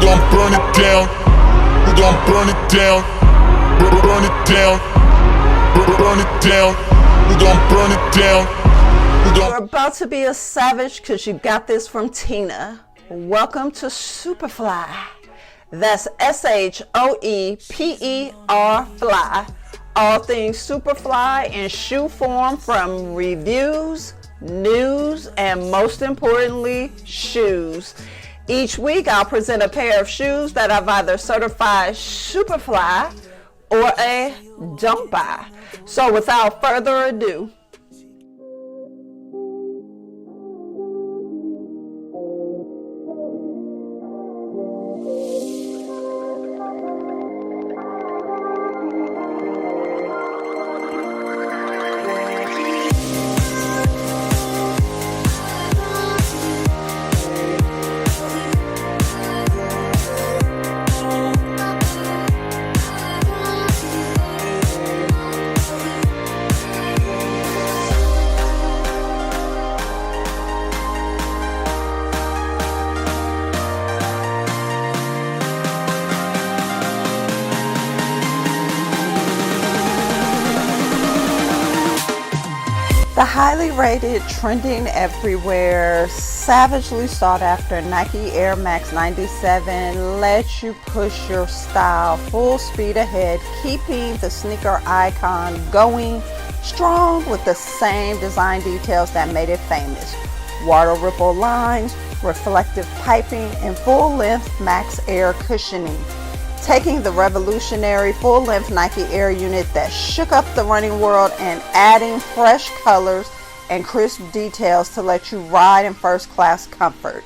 gon' burn it down? Who gon' burn it down? Burn it down. Burn it down. Who gon' burn it down? You're about to be a savage because you got this from Tina. Welcome to SHOEPERFLY. That's SHOEPER fly. All things Superfly in shoe form, from reviews, news, and most importantly, shoes. Each week I'll present a pair of shoes that I've either certified Superfly or a don't buy. So without further ado, the highly rated, trending everywhere, savagely sought after Nike Air Max 97 lets you push your style full speed ahead, keeping the sneaker icon going strong with the same design details that made it famous. Water ripple lines, reflective piping, and full-length Max Air cushioning. Taking the revolutionary full-length Nike Air unit that shook up the running world and adding fresh colors and crisp details to let you ride in first-class comfort.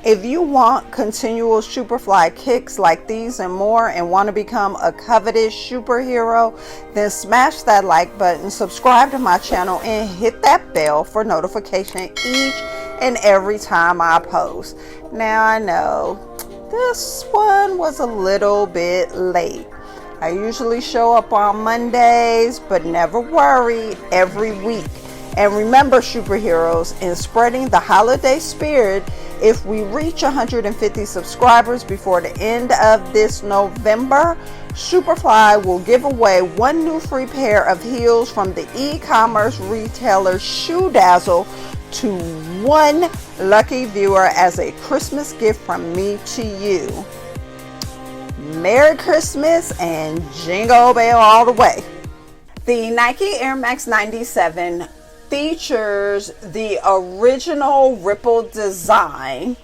If you want continual Superfly kicks like these and more and want to become a coveted superhero, then smash that like button, subscribe to my channel, and hit that bell for notification each and every time I post. Now I know this one was a little bit late. I usually show up on Mondays, but never worry, every week. And remember, superheroes, in spreading the holiday spirit, if we reach 150 subscribers before the end of this November, Superfly will give away one new free pair of heels from the e-commerce retailer Shoe Dazzle to one lucky viewer as a Christmas gift from me to you. Merry Christmas and jingle bell all the way. The Nike Air Max 97 features the original ripple design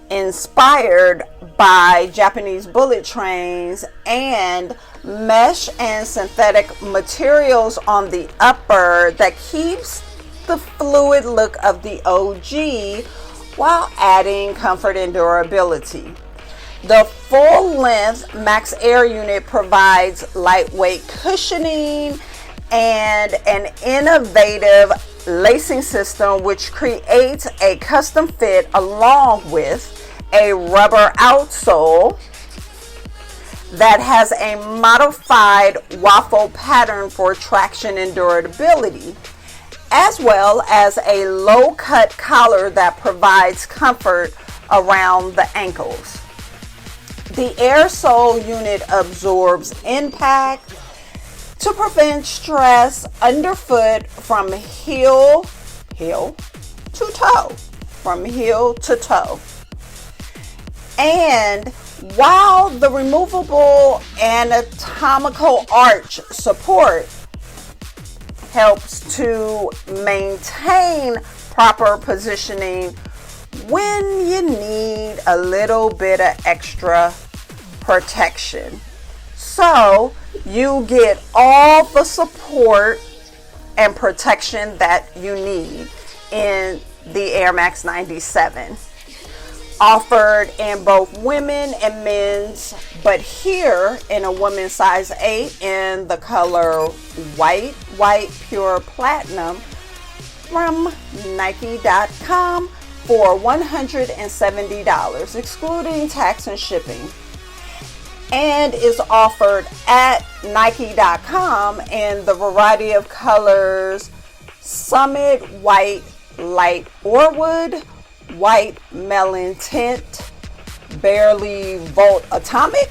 inspired by Japanese bullet trains and mesh and synthetic materials on the upper that keeps the fluid look of the OG while adding comfort and durability. The full-length Max Air unit provides lightweight cushioning and an innovative lacing system which creates a custom fit along with a rubber outsole that has a modified waffle pattern for traction and durability, as well as a low-cut collar that provides comfort around the ankles. The air sole unit absorbs impact to prevent stress underfoot from heel to toe. And while the removable anatomical arch support helps to maintain proper positioning when you need a little bit of extra protection. So you get all the support and protection that you need in the Air Max 97. Offered in both women and men's, but here in a women's size 8 in the color white pure platinum from Nike.com for $170, excluding tax and shipping. And is offered at Nike.com in the variety of colors Summit, White, Light or Wood, white melon tint, barely volt atomic,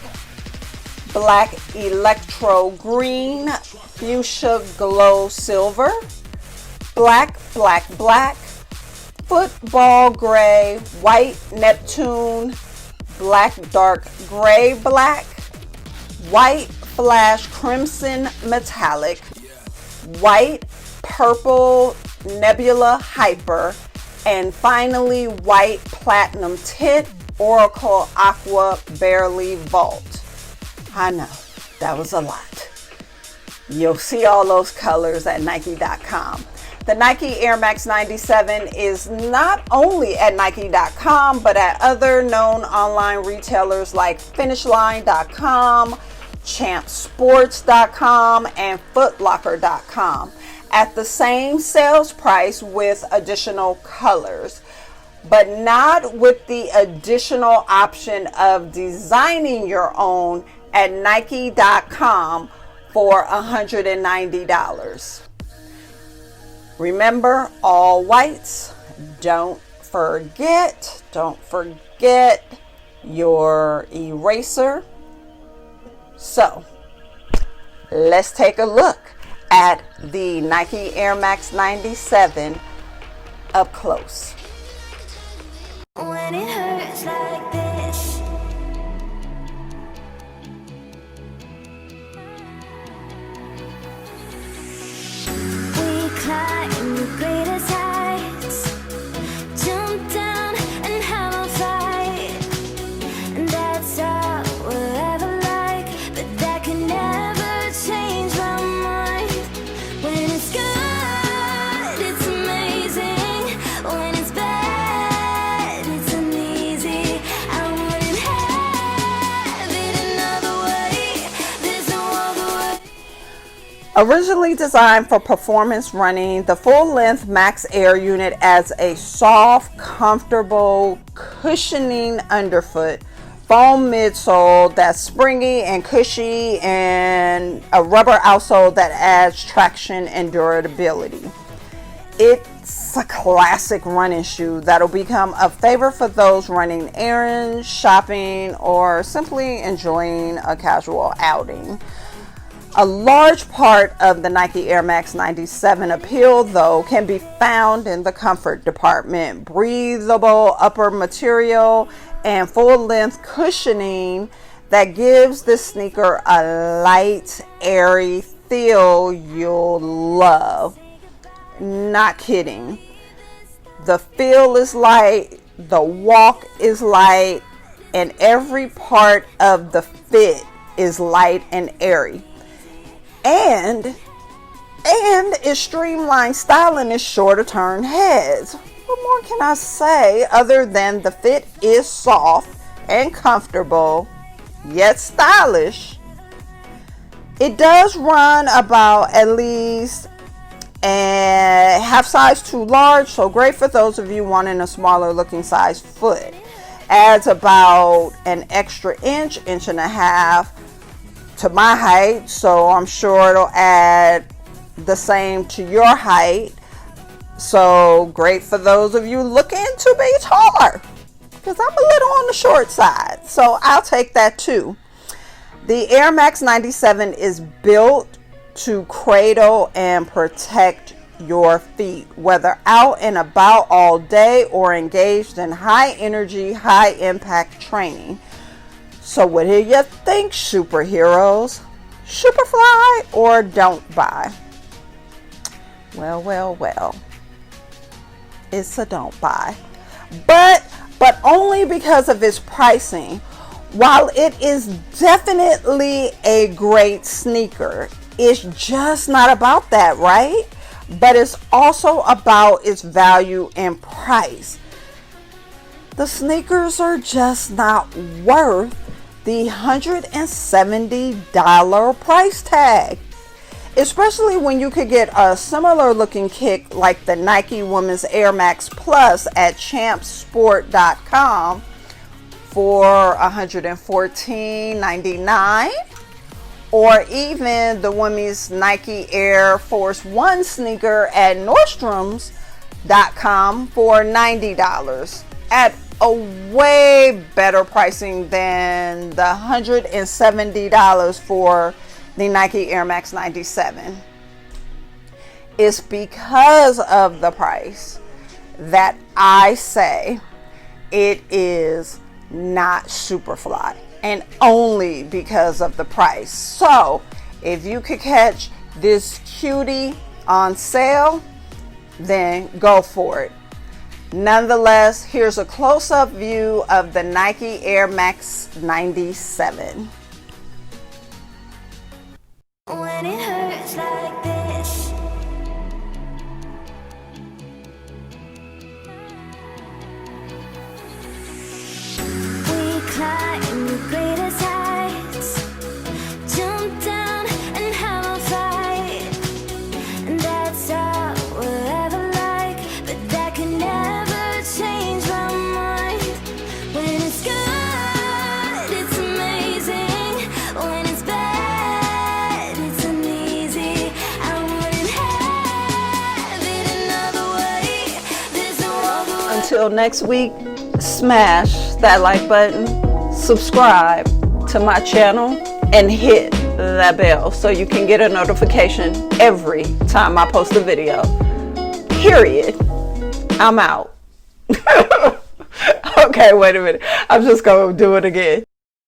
black electro green, fuchsia glow silver, black, football gray, white Neptune, black dark gray black, white flash crimson metallic, white purple nebula hyper, and finally white platinum tint oracle aqua barely volt. I know, that was a lot. You'll see all those colors at Nike.com. The Nike Air Max 97 is not only at Nike.com, but at other known online retailers like FinishLine.com, ChampSports.com, and FootLocker.com at the same sales price with additional colors, but not with the additional option of designing your own at Nike.com for $190. Remember, all whites. Don't forget your eraser. So let's take a look at the Nike Air Max 97 up close. When it hurts like this, we climb the greatest heights, jump down and have a fight, and that's all we'll ever like, but that can never change my mind. When it's good, it's amazing. When it's bad, it's uneasy. I wouldn't have it another way. There's no other way. Originally designed for performance running, the full-length Max Air unit adds a soft, comfortable, cushioning underfoot, foam midsole that's springy and cushy, and a rubber outsole that adds traction and durability. It's a classic running shoe that'll become a favorite for those running errands, shopping, or simply enjoying a casual outing. A large part of the Nike Air Max 97 appeal, though, can be found in the comfort department. Breathable upper material and full-length cushioning that gives this sneaker a light, airy feel you'll love. Not kidding. The feel is light, the walk is light, and every part of the fit is light and airy. And its streamlined styling is sure to turn heads. What more can I say other than the fit is soft and comfortable, yet stylish. It does run about at least a half size too large, so great for those of you wanting a smaller looking size foot. Adds about an extra inch and a half to my height, so I'm sure it'll add the same to your height. So great for those of you looking to be taller, because I'm a little on the short side, so I'll take that too. The Air Max 97 is built to cradle and protect your feet, whether out and about all day or engaged in high energy, high impact training. So what do you think, superheroes? SHOEPERFLY or don't buy? Well. It's a don't buy. But only because of its pricing. While it is definitely a great sneaker, it's just not about that, right? But it's also about its value and price. The sneakers are just not worth the $170 price tag, especially when you could get a similar looking kick like the Nike Women's Air Max Plus at ChampSport.com for $114.99, or even the women's Nike Air Force One sneaker at Nordstrom's for $90 at a way better pricing than the $170 for the Nike Air Max 97. It's because of the price that I say it is not Superfly, and only because of the price. So if you could catch this cutie on sale, then go for it. Nonetheless, here's a close-up view of the Nike Air Max 97. When it hurts like this, we climb the greatest heights, jump down and have a fight, and that's all we'll ever like, but that can never change my mind. When it's good, it's amazing. When it's bad, it's uneasy. I wouldn't have it another way. There's no other way. Until next week, smash that like button, subscribe to my channel, and hit that bell so you can get a notification every time I post a video. Period. I'm out. Okay, wait a minute. I'm just gonna do it again.